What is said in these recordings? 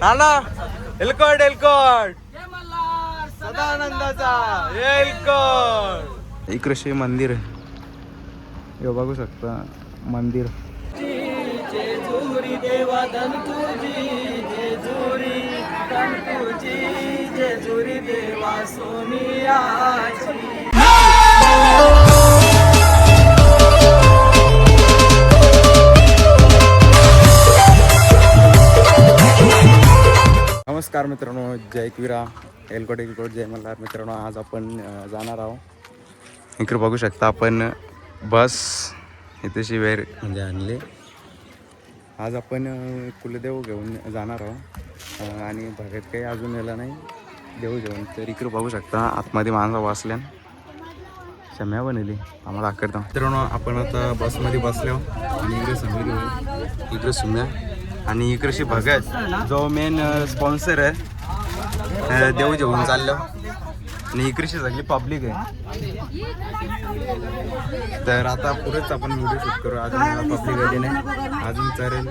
नाना एलकोट एलकोट सदानंदाचा एलकोट. इकडे श्री मंदिर आहे, हे बघू शकता मंदिर. जेजुरी देवा धनतुजी जेजुरी धनतुजी जेजुरी देवा सोनियाची. नमस्कार मित्रांनो, जय एकविरा एलकोट एलकोट जय मल्हार. मित्रांनो आज आपण जाणार आहोत. इकडे बघू शकता आपण बस इथेशी वेळ म्हणजे आणले. आज आपण कुलदेव घेऊन जाणार आहोत आणि भगत काही अजून यायला नाही देव घेऊन. तर इकडे बघू शकता आतमध्ये माणसं बसल्या, शम्या बनवली आम्हाला दाखवता. मित्रांनो आपण आता बसमध्ये बसलो आणि इकडे समीर इकडे सुम्या आणि इकडेशी भगत जो मेन स्पॉन्सर आहे देव घेऊन चाललो आणि इकडेशी सगळी पब्लिक आहे. तर आता पुरेच आपण व्हिडिओ शूट करू. अजून पब्लिक आली नाही, अजून चालेल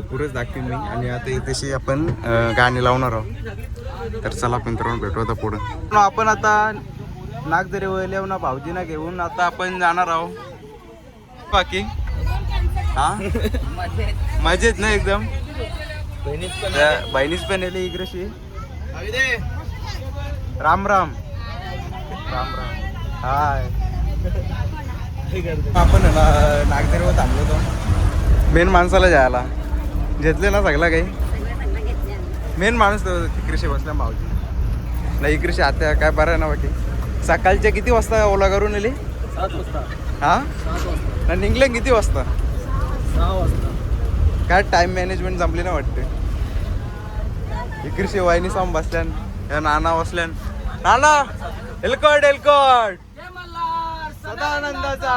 पुरेच दाखवीन मी. आणि आता इथेशी आपण गाणी लावणार आहोत. तर चला मित्रांनो भेटू आता पुढं. आपण आता नागदरी वळल्या ना भाऊजीना घेऊन आता आपण जाणार आहोत. बाकी हा मजेत ना एकदम. बहिणीच पण येले इकडेशी. राम राम राम राम. हाय आपण नागदेरवर थांबलो होतो मेन माणसाला जायला घेतले ना सगळा काही. मेन माणूस तो तिकडेशी बसला भाऊजी नाही इकडेशी. आता काय बरं आहे ना बाकी. सकाळच्या किती वाजता ओला करून आली? 7 वाजता. हा ना निघले किती वाजता? 6 वाजता. काय टाइम मॅनेजमेंट जमली ना वाटते. इकडे वाहिनी साम बसल्यान या नाना बसल्यान. नाना एलकोट एलकोट सदानंदाचा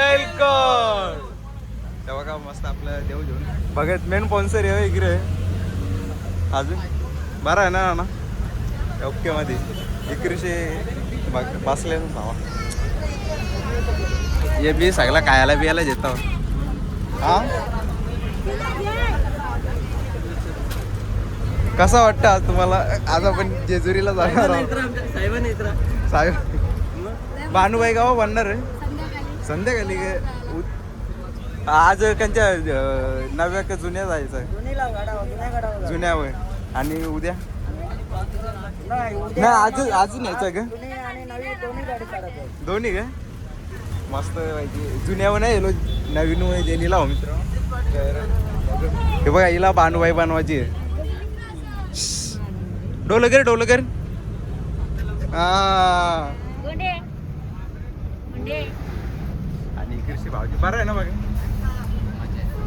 एलकोट. तेव्हा का मस्त आपलं देव घेऊन बघत मेन स्पॉन्सर आहे इकडे. अजून बरं आहे ना नाना ओके मध्ये इकडेशे बसले भावा. हे बी सगळा खायला बियाला देतो. हा कसा वाटतं आज तुम्हाला? आज आपण जेजुरीला जाणार आहोत. साहेब भानुबाई गाव बनणार आहे संध्याकाळी. आज त्यांच्या नव्या का जुन्या जायचं आहे? जुन्या वय. आणि उद्या नाही अजून यायचं का? दोन्ही का मस्त पाहिजे. जुन्या नाही गेलो नवीन वय जेनीला हो मित्र. हे बघा हिला भानुबाई बनवायची आहे. डोलकर डोलकर आणि इकडची भावजी बरं आहे ना बघा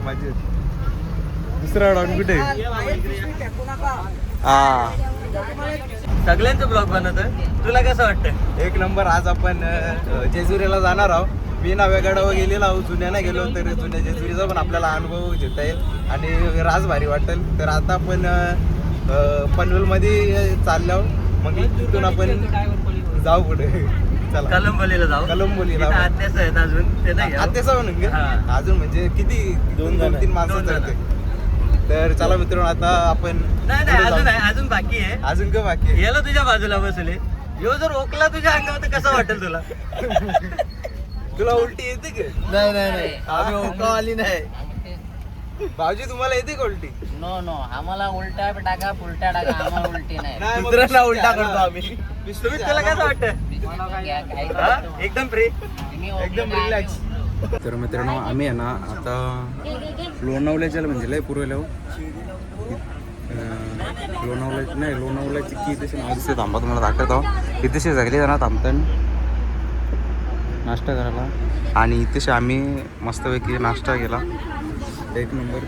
माझी. दुसरा डाऊन कुठे? हा सगळ्यांचं ब्लॉग बनवतोय. तुला कसं वाटतं? एक नंबर. आज आपण जेजुरीला जाणार आहोत. मी नव्या गडावर गेलेलो आहोत, जुन्याला गेलो तर जुन्या जेजुरीचा पण आपल्याला अनुभव घेता येईल आणि राज भारी वाटेल. तर आता आपण पनवेलमध्ये चाललो, मग तिथून आपण जाऊ पुढे. चला कलंबोलीला जाऊ. कलंबोलीला आत्याचं आहेत अजून ते नाही. आत्याचा अजून म्हणजे किती 2-3 माणसं जाते. तर चला मित्रांनो आता आपण नाही अजून बाकी आहे. अजून का बाकी आहे? याला तुझ्या बाजूला बसले. यो जर ओकला तुझ्या अंगावर तर कसं वाटेल तुला? तुला उलटी येते का? नाही आम्ही ओकावाली नाही. भाऊजी तुम्हाला येते का उलटी? नो नो आम्हाला उलटा टाका पुलटा टाका, आम्हाला उलटी नाही. दुसऱ्याला उलटा करतो आम्ही. तुम्ही तुला कसं वाटतं? एकदम फ्री एकदम रिलॅक्स. तर मित्रांनो आम्ही आहे ना आता लोणावल्याच्या म्हणजे लय पुरवल्या लोणावल्या नाही लोणावल्याची की तशी नाव दिसते. थांबा तुम्हाला दाखवत आहो. इथेशी सगळी जण थांबतात नाश्ता करायला आणि इथेशी आम्ही मस्तपैकी नाश्ता केला एक नंबर.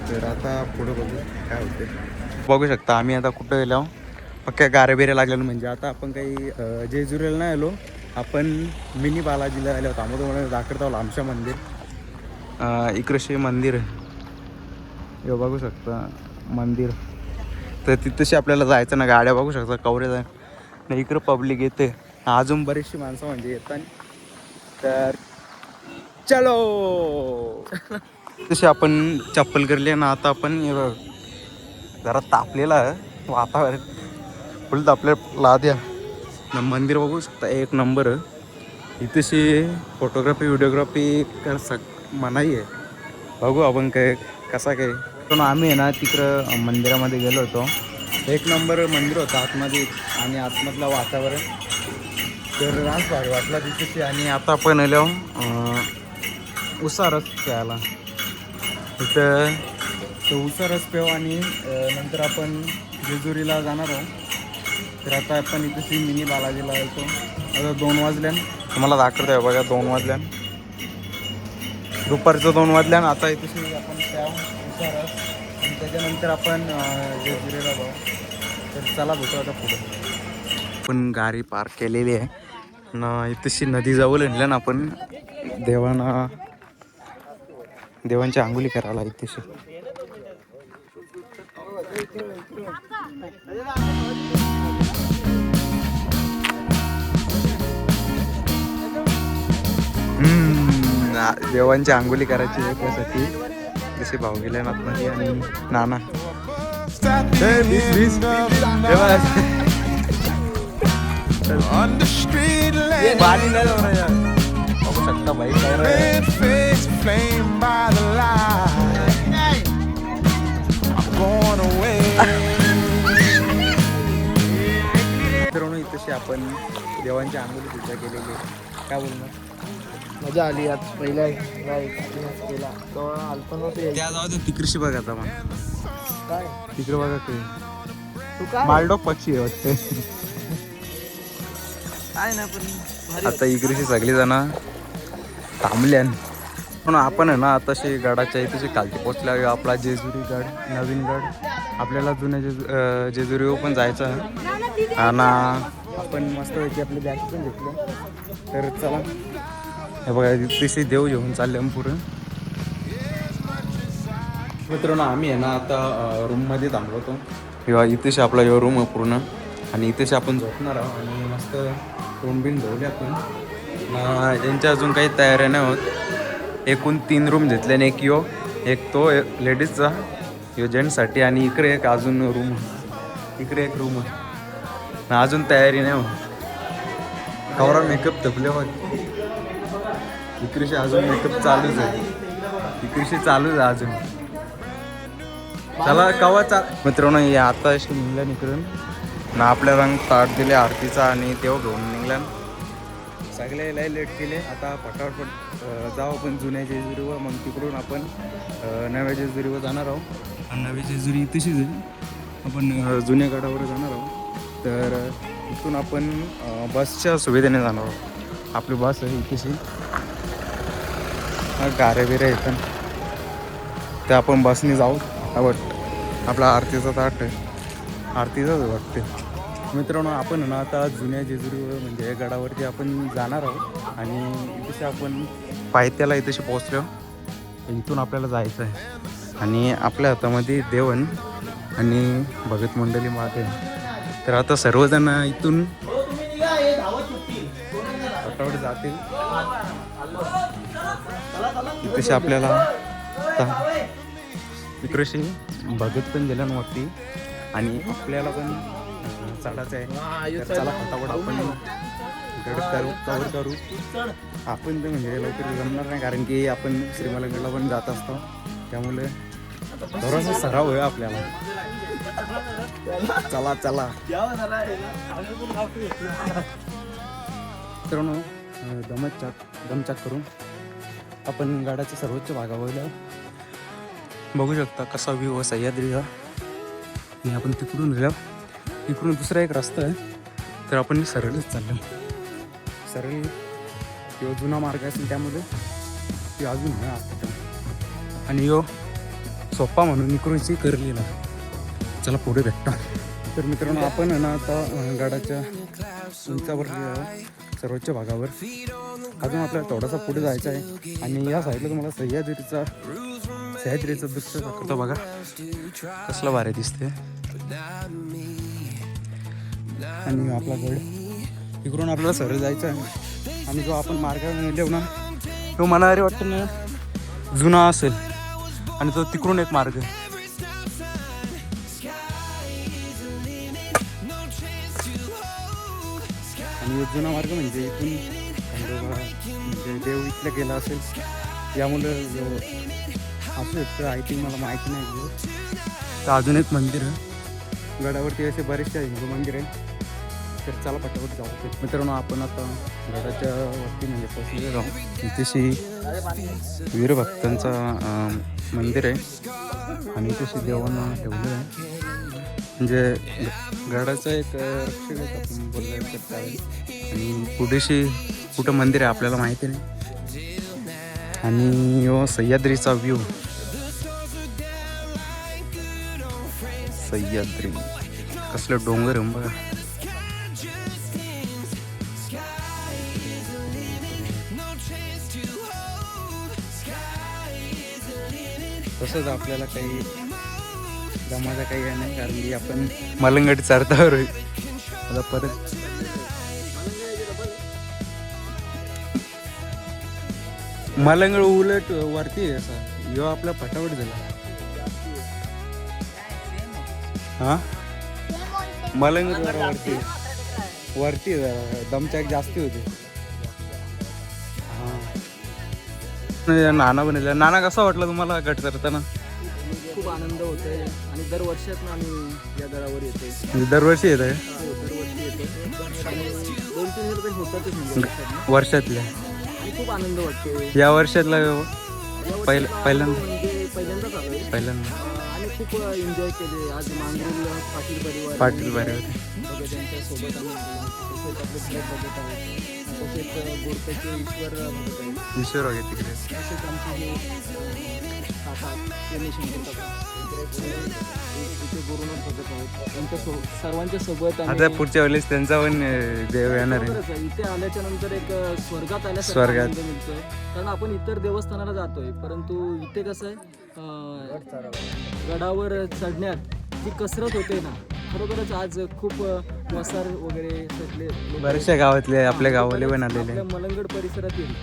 तर आता पुढं बघू काय होते. बघू शकता आम्ही आता कुठं गेलो पक्क्या गारे बिरे लागलेलं. म्हणजे आता आपण काही जेजुरीला नाही आलो, आपण मिनी बालाजीला आलो होतो. आम्ही तुम्हाला दाखवत आलो आमच्या मंदिर. इकडे मंदिर आहे हे बघू शकता मंदिर. तर तिथेशी आपल्याला जायचं ना. गाड्या बघू शकता कवरे जाय ना. इकडं पब्लिक येते अजून बरीचशी माणसं म्हणजे येतात. तर चलो तशी आपण चप्पल करली ना. आता आपण जरा तापलेलं आहे वातावरण, फुल तापलेला द्या. मंदिर बघू शकता एक नंबर आहे. इथेशी फोटोग्राफी व्हिडिओग्राफी कर मनाई आहे. बघू आपण काय कसा काय. पण आम्ही आहे ना तिकडं मंदिरामध्ये गेलो होतो. एक नंबर मंदिर होतं आतमध्ये आणि आतमधलं वातावरण तर रास भारी वाटला तिथेशी. आणि आता आपण आलो उसा रस प्यायला. इथं तो उसा रस प्याव आणि नंतर आपण जेजुरीला जाणार आहोत. तर आता आपण इथेशी मिनी बालाजीला येतो. आता 2 वाजल्यान तुम्हाला दाखवत आहे बघा. 2 वाजल्यान दुपारचं 2 वाजल्यान आता इथेशी आपण प्याव उसा रस आणि त्याच्यानंतर आपण जेजुरीला जाऊ. तर चला भेटू आता पुढे. आपण गाडी पार्क केलेली आहे ना इथेशी नदी जवळ आणलं ना आपण देवांची आंघोळी करायला इथेशी. देवांची आंघोळी करायची आहे त्यासाठी जसे भाऊ गेले नाथमध्ये आणि नाना बघू शकता भाई तशी आपण देवांची आंघोळी सुद्धा केलेली. काय बोलणार मजा आली आज पहिला केला तो आलतो नव्हते. त्या जाऊ दे तिकडशी बघा आता मग काय तिकडे बघा ते तू काय मालडॉग पक्षी आहे वाटते. काय ना पण आता इकडची सगळी जण थांबल्यान पण आपण आहे ना आताशी गडाच्या इथे खालती पोचल्या. आपला जेजुरी गड नवीन गड आपल्याला जुन्या जेजुरीवर पण जायचं आहे. आणि आपण मस्तपैकी आपले बॅग पण घेतले. तर चला हे बघा तिथे देव घेऊन चालले पुढं. मित्रांनो आम्ही आहे ना आता रूममध्ये थांबवतो किंवा इथेच आपला यो रूम आहे पूर्ण आणि इथेच आपण झोपणार आहोत. आणि मस्त रूम बिन धुवले आपण. यांच्या अजून काही तयाऱ्या नाही होत. एकूण 3 रूम घेतले आणि एक तो लेडीजचा यो जेंट्ससाठी आणि इकडे एक अजून रूम इकडे एक रूम आहे. अजून तयारी नाही होत. कवरा मेकअप थपले होत इकडे अजून मेकअप चालूच आहे. इकडे चालूच आहे अजून. चला कवा मित्रांनो हे आता अशी निघल्या इकडून ना आपल्या रंग ताट दिले आरतीचा आणि तेव्हा घेऊन निघल्या. सगळे लय लेट केले. आता फटाफट जाऊ आपण जुन्या जेजुरीवर. मग तिकडून आपण नव्या जेजुरीवर जाणार आहोत. आणि नवी जेजुरी तशीच आहे. आपण जुन्या गडावर जाणार आहोत. तर इथून आपण बसच्या सुविधेने जाणार आहोत. आपली बस आहे इथेशी गारे बिरे येतात ते आपण बसने जाऊ. आपला आरतीचा ताट आहे आरतीचाच वाटते. मित्रांनो आपण ना आता जुन्या जेजुरीवर म्हणजे गडावरती आपण जाणार आहोत. आणि इथे आपण पायथ्याला इथेशी पोहोचलो. इथून आपल्याला जायचं आहे आणि आपल्या हातामध्ये देवन आणि भगत मंडळी मागे. तर आता सर्वजण इथून फटाफट जातील. इथेशी आपल्याला इकडे भगत पण गेल्यावरती आणि आपल्याला पण चढायचं आहे. तर चला फटाफट आपण गड कवर करू. आपण ते म्हणजे लवकर जमणार नाही कारण की आपण श्रीमलगडला पण जात असतो. त्यामुळे थोडासा सराव आहे आपल्याला. चला चला मित्रांनो दमचाक करून आपण गाड्याच्या सर्वोच्च भागावर बघू शकता कसा व्ह्यू आहे सह्याद्रीचा. आणि आपण तिकडून गेलो. इकडून दुसरा एक रस्ता आहे. तर आपण सरळच चाललो. सरळ किंवा जुना मार्ग असेल त्यामध्ये ती अजून आहे असतं. आणि यो सोप्पा म्हणून इकडूनची करलेला. चला पुढे भेटता. तर मित्रांनो आपण आहे ना आता गडाच्या उंचावर सर्वोच्च भागावर अजून आपल्याला थोडासा पुढे जायचं आहे. आणि या साईडला तुम्हाला सह्याद्रीचं दृश्य दाखवतो बघा कसलं भारी दिसते. आणि आपला गड इकडून आपल्याला सरळ जायचं आहे. आणि जो आपण मार्ग नेलो ना तो मला अरे वाटतं ना जुना असेल आणि तो तिकडून एक मार्ग आणि एक जुना मार्ग म्हणजे इथून खंडोबा म्हणजे देव इथलं गेला असेल यामुळं असू शकतं. आय थिंक मला माहिती नाही. तर अजून एक मंदिर आहे गडावरती, असे बरेचसे हिंदू मंदिर आहे. तर चला पटापट जाऊ. मित्रांनो आपण आता गडाच्या वरती म्हणजे पोचलेलो आहोत. इथेशी वीरभक्तांचा मंदिर आहे आणि इथेशी देवांना ठेवलं आहे. म्हणजे गडाचं एक रक्षक आहे आपण बोललं तर चालेल. आणि पुढेशी कुठं मंदिर आहे आपल्याला माहिती नाही. आणि सह्याद्रीचा व्ह्यू, सह्याद्री कसलं डोंगर आहे बघा. तसंच आपल्याला काही जमाचा काही आहे नाही, कारण की आपण मलंगड चढतावर आता परत मलंगड उलट वरती आहे असा. यो आपला फटाफट झाला. हा मलंगड जरा वरती दमचाक जास्ती होते. हा नाना बनवला. नाना कसा वाटला तुम्हाला गट करताना? खूप आनंद होतोय आणि दरवर्षात आम्ही या गडावर येतोय. दरवर्षी येत आहे. दरवर्षी येतो आणि 2-3 रुपये होतातच म्हणजे वर्षातल्या. आणि खूप आनंद वाटतोय. या वर्षातला पहिल्यांदा पहिल्यांदा आणि खूप एन्जॉय केले. आज मांगरूल पाटील परिवार बघा त्यांच्यासोबत आम्ही तसेच आपले फ्लॅट बघत आहोत. तसेच गोरट्याचे ईश्वर बघत आहेत. ईश्वर वगैरे तिकडे. तसेच आमचे जे काका शंकर काका इथे गुरुनाथ बघत आहोत. त्यांच्या सर्वांच्या सोबत आता पुढच्या वेळेस त्यांचा पण देव येणार आहे. बरोबरच आहे. इथे आल्याच्या नंतर एक स्वर्गात आल्यासारखा स्वर्गात आनंद मिळतोय. कारण आपण इतर देवस्थानाला जातोय, परंतु इथे कसं आहे गडावर चढण्यात जी कसरत होते ना, खरोखरच आज खूप वसार वगैरे सगळे बऱ्याचशा गावातले आपल्या गावाले पण आलेले. आपल्या मलंगड परिसरातील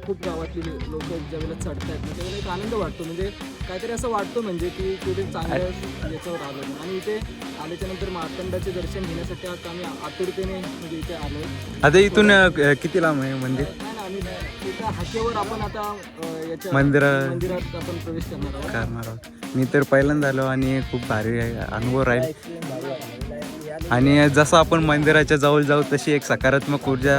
खूप गावातली लोक ज्यावेळेला चढतायत ना त्यावेळेला एक आनंद वाटतो. म्हणजे काहीतरी असं वाटतं म्हणजे की कुठे चांगलं याच्यावर आलो. आणि इथे आल्याच्या नंतर मार्तंडाचे दर्शन घेण्यासाठी आता आम्ही आतुरतेने म्हणजे इथे आलो. आता इथून किती लांब आहे मंदिर? नाही ना, आम्ही एका हाकेवर आपण आता याच्या मंदिरात आपण प्रवेश करणार आहोत. मी तर पहिल्यांदा आलो आणि खूप भारी अनुभव राहील. आणि जसं आपण मंदिराच्या जवळ जाऊ तशी एक सकारात्मक ऊर्जा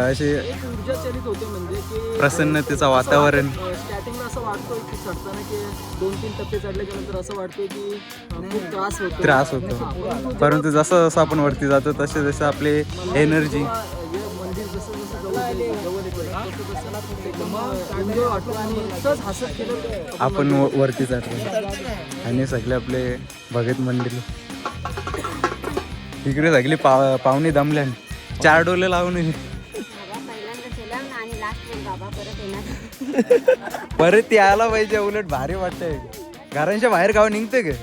अशी ऊर्जा चलित होते. म्हणजे की प्रसन्नतेचं वातावरण. स्टार्टिंगला असं वाटतोय की चढताना की 2-3 टप्पे चढल्याच्या नंतर असं वाटतोय की खूप त्रास होतो. परंतु जसं जसं आपण वरती जातो तसे जसं आपले एनर्जी मंदिर जसं जवळ एन्जॉय वाटतो आणि सहज हसत केलं आपण वरती जातो. आणि सगळे आपले भगत मंदिर इकडे सगळे पाहुणे दमल्या. 4 डोले लावून परत यायला पाहिजे. उलट भारी वाटतंय. घरांच्या बाहेर गाव निघते का?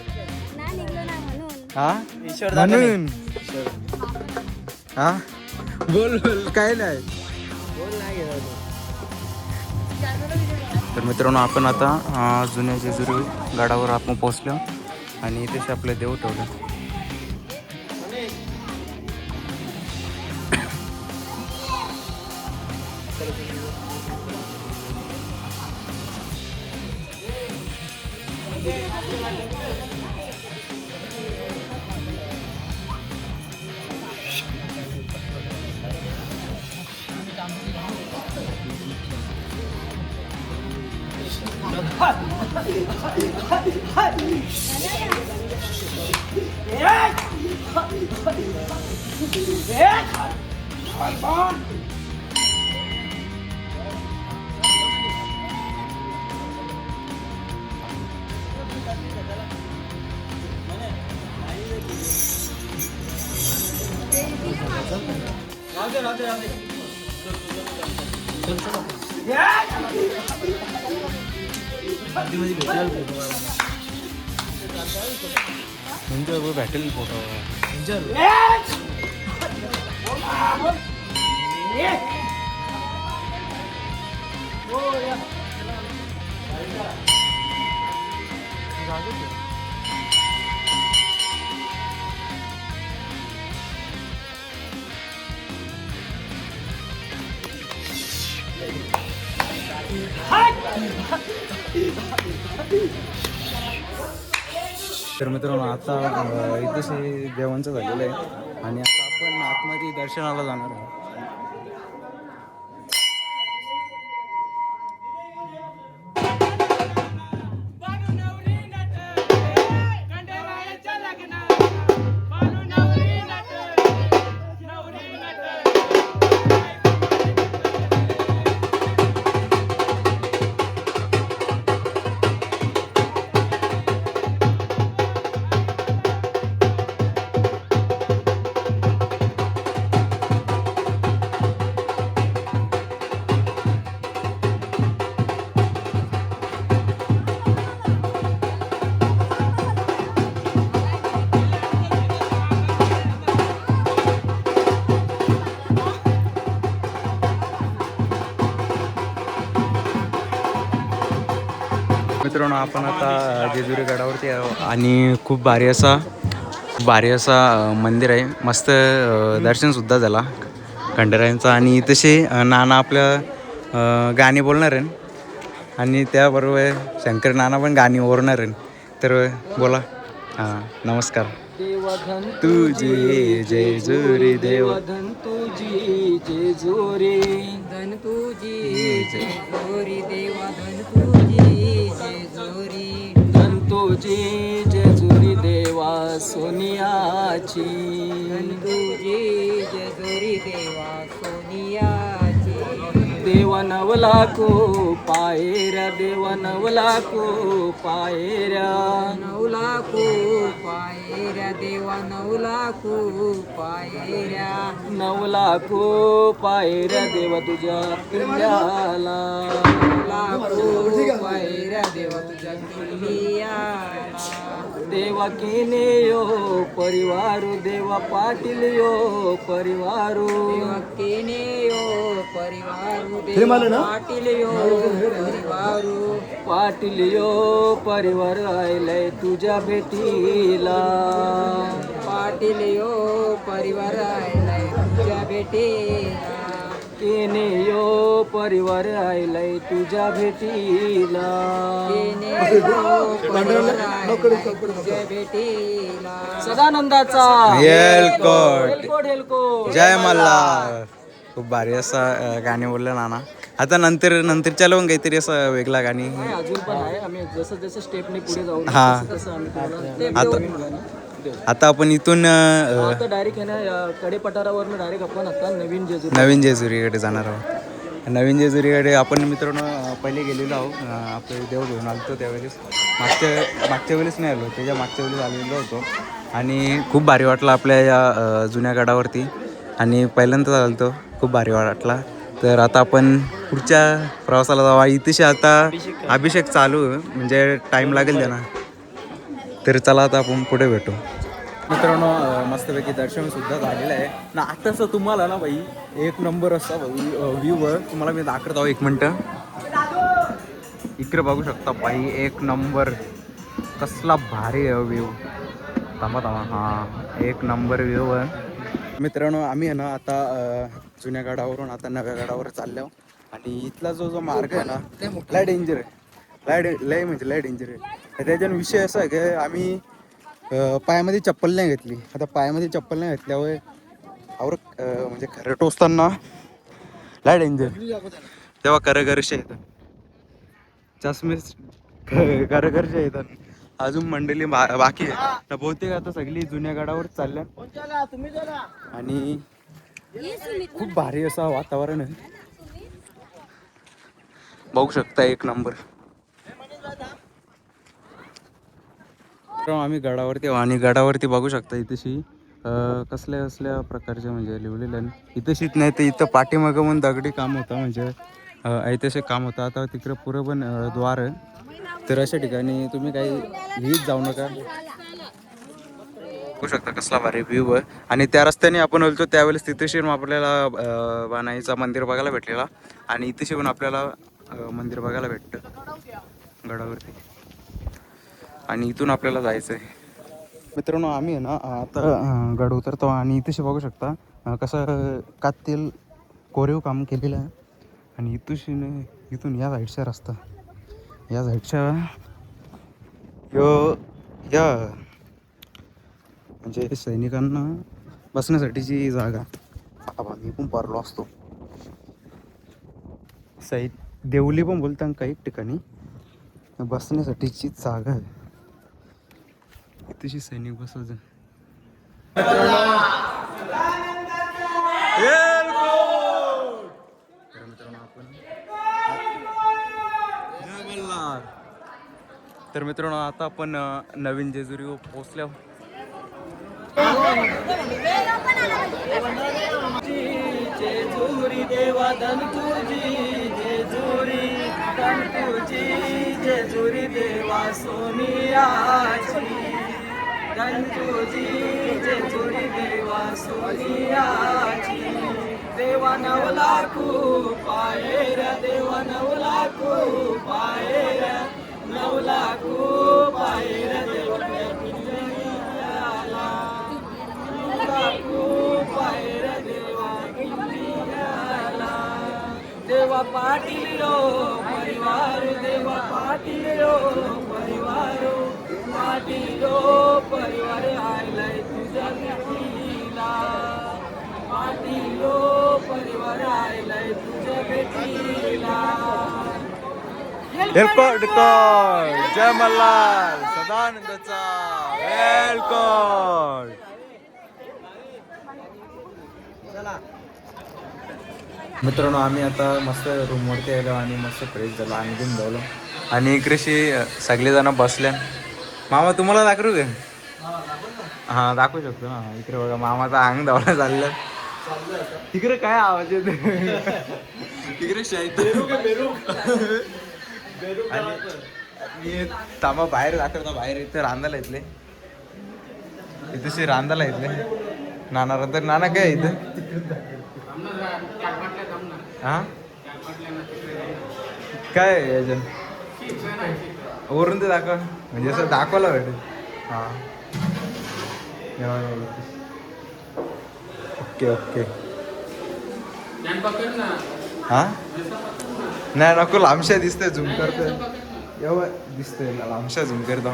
हा म्हणून हा बोल काय नाही. तर मित्रांनो आपण आता जुन्या जेजुरी गडावर आपण पोहोचलो आणि इथे आपलं देव ठेवलं. भेटेल फोटो. तर मित्रांनो आता इथेच देवांचं झालेलं आहे आणि आता आपण आतमध्ये दर्शनाला जाणार आहोत. मित्रांनो आपण आता जेजुरी गडावरती आहोत आणि खूप भारी असा मंदिर आहे. मस्त दर्शनसुद्धा झाला खंडेरायांचं आणि तसे नाना आपलं गाणी बोलणार आहे आणि त्याबरोबर शंकर नाना पण गाणी ओरणार आहे. तर बोला. हां नमस्कार. देवधन तुझे जेजुरी देव धन तुझी जेजुरी धन तुझी जेजुरी देवा धन तुझी जेजुरी धन तुझी जेजुरी देवा सोनियाची धन तुझी जेजुरी देवा सोनियाची देवा नवलाको पायऱ्या देवा नवलाको पायऱ्या नवलाखो पायऱ्या देवा नवलाखो पायऱ्या नवलाको पायऱ्या देवा तुझ्या पिंड्याला नवलाखो पायऱ्या देवा तुझ्या किल्ल्याला देवा केने यो परिवारो देवा पाटील यो परिवारो देवा केने यो परिवारू देवा पाटील यो परिवारू पाटील यो परिवार आयलाय तुझ्या भेटीला पाटील यो परिवार आयलाय तुझ्या भेटीला केने यो परिवार आयलाय तुझ्या भेटीला केने यो परिवार आयलाय तुझ्या भेटीला सदानंदाचा येलकोट हेलकोट जय मल्हार. खूप भारी असा गाणे बोलले नाना. आता नंतरच्या लावून काहीतरी असं वेगळा गाणी. नाही, अजून पण आहे. आम्ही जसं जसं स्टेपने पुढे जाऊ हा. तसं आम्ही तुम्हाला आता आपण इथून आता डायरेक्ट आहे ना कडेपठारावरनं डायरेक्ट आपण आता नवीन जेजुरी नवीन जेजुरीकडे जाणार आहोत. नवीन जेजुरीकडे आपण मित्रांनो पहिले गेलेलो आहोत. आपले देव घेऊन आलो त्यावेळेस मागच्या वेळेस नाही आलो, त्याच्या मागच्या वेळेस आलेलो होतो आणि खूप भारी वाटलं आपल्या या जुन्या गडावरती आणि पहिल्यांदाच आलो होतो. खूप भारी वाटला. तर आता आपण पुढच्या प्रवासाला जाऊ. इथेशी आता अभिषेक चालू म्हणजे टाईम लागेल त्यांना. तर चला आता आपण पुढे भेटू. मित्रांनो मस्तपैकी दर्शनसुद्धा झालेलं आहे ना. आताच तुम्हाला ना भाई एक नंबर असा व्ह्यूवर तुम्हाला मी दाखवत आहो. 1 मिनटं इकडे बघू शकता भाई. एक नंबर कसला भारी व्ह्यू. थांबा. हां एक नंबर व्ह्यू आहे मित्रांनो. आम्ही आहे ना आता जुन्या गडावरून आता नव्या गडावर चाललो आणि इथला जो मार्ग आहे ना लय डेंजर आहे. लय म्हणजे लय डेंजर आहे. त्याच्यानं विषय असा आहे की आम्ही पायामध्ये चप्पल नाही घेतली. आता पायामध्ये चप्पल नाही घेतल्यावर म्हणजे खरं टोचताना लय डेंजर. तेव्हा करगरशे येतात, चष्मे करगरशे येतात. अजून मंडळी बाकी आहे. बहुतेक आता सगळी जुन्या गडावर चालल्या आणि खूप भारी असं वातावरण आहे. बघू शकता एक नंबर. आम्ही गडावरती आणि गडावरती बघू शकता इथेशी कसल्या प्रकारचे म्हणजे लिहिलेलं आहे. इथेशीच नाही तर इथं पाठीमागं पण दगडी काम होतं म्हणजे ऐतिहासिक काम होतं. आता तिकडं पुरं पण द्वार आहे. तर अशा ठिकाणी तुम्ही काही लिहित जाऊ नका. बघू शकता कसला भारी व्ह्यू आहे. आणि त्या रस्त्याने आपण बोलतो त्यावेळेस तिथेशी आपल्याला बाणाईचा मंदिर बघायला भेटलेला आणि इथेशी पण आपल्याला मंदिर बघायला भेटतं गडावरती आणि इथून आपल्याला जायचं आहे. मित्रांनो आम्ही आहे ना आता गड उतरतो आणि इथेशी बघू शकता कसं कातील कोरीव काम केलेलं आहे आणि इथून या साईडचा रस्ता या साईडच्या यो या म्हणजे सैनिकांना बसण्यासाठीची जागा. बाबा मी पण पारलो असतो. देवली पण बोलतात काही ठिकाणी. बसण्यासाठीची जागा आहे. तशी सैनिक बसायचं. तर मित्रांनो आपण तर मित्रांनो आता आपण नवीन जेजुरीवर पोहोचलो. जेजुरी देवा धनतुजी जेजुरी धनतुजी जेजुरी देवा सोनियाची धनतुजी जेजुरी देवा सोनियाची देवा नवलाखू पायर देवा नवलाखू पायर नवलाखू पायर देवा पायर देवा देवा पाटील परिवार देवा पाटील परिवार पाटील परिवार आयलाय तुझ्या भेटीला पाटील परिवार आयलाय तुझ्या भेटीला. वेलकॉड जय मल्हार सदानंदचा वेलकॉड. मित्रांनो आम्ही आता मस्त रूमवरती आलो आणि मस्त फ्रेश झालो आणि घेऊन जावलो आणि इकडेशी सगळेजण बसल्या. मामा तुम्हाला दाखवू का? हां दाखवू शकतो ना. इकडे बघा मामाचा अंग धावला चाललं. तिकडे काय आवाज येतो? तिकडे मी तांबा बाहेर दाखवतो. बाहेर इथे रांधायला येतले. इथे रांधायला येतले नाना तर नाना काय इथं हा काय याच्या वरून ते दाखवा म्हणजे असं दाखवायला भेटेल. हां ओके ओके हां नाही नको लांबशा दिसतंय झूम करतोय एवढं दिसतंय लांबशा झूम करतो.